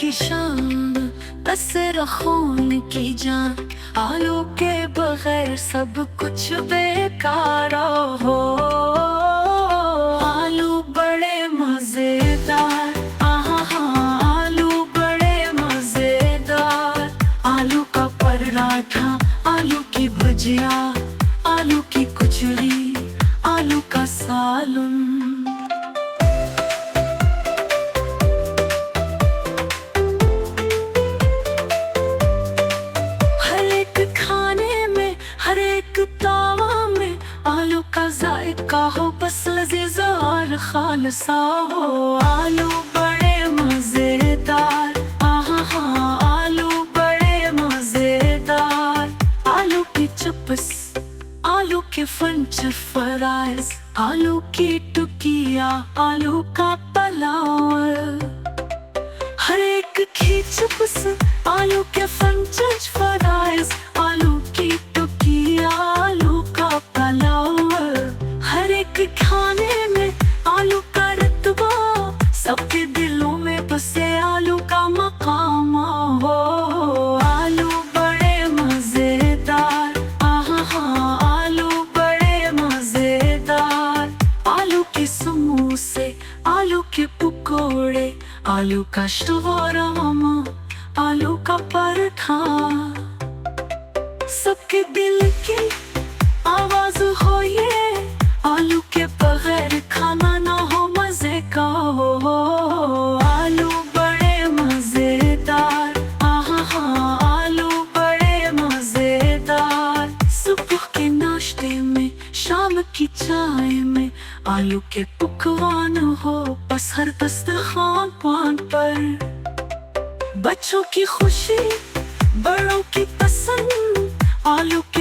की शान, बस खून की जान। आलू के बगैर सब कुछ बेकार हो। आलू बड़े मजेदार, आहा आलू बड़े मजेदार। आलू का पराठा, आलू की भुजिया, आलू की कचौरी, आलू का सालन। हर एक तावा में आलू का जायका हो, बस लजीज और खालसा हो। आलू बड़े मजेदार, आहा आलू बड़े मजेदार। आलू की चिप्स, आलू के फ्रेंच फ्राइज, आलू की टिक्किया, आलू का पुलाव। हर एक की चिप्स, आलू के फ्रेंच फ्राइज, आलू की टिक्किया, आलू का पुलाव। हर एक खाने में आलू का रुतबा, सबके दिलों में बसे आलू का मकाम हो। आलू बड़े मजेदार, आहा आलू बड़े मजेदार। आलू के समोसे, आलू के पकोड़े, आलू का शवरमा, आलू का पराठा। सबके दिल की आवाज हो ये, आलू के बगैर खाना ना हो मजे का हो। आलू बड़े मजेदार, आहा आलू बड़े मजेदार। सुबह के नाश्ते में, शाम की चाय में, आलू के पकवान हो बस हर दस्तरखान पान पर। बच्चों की खुशी, बड़ों की पसंद, आलू के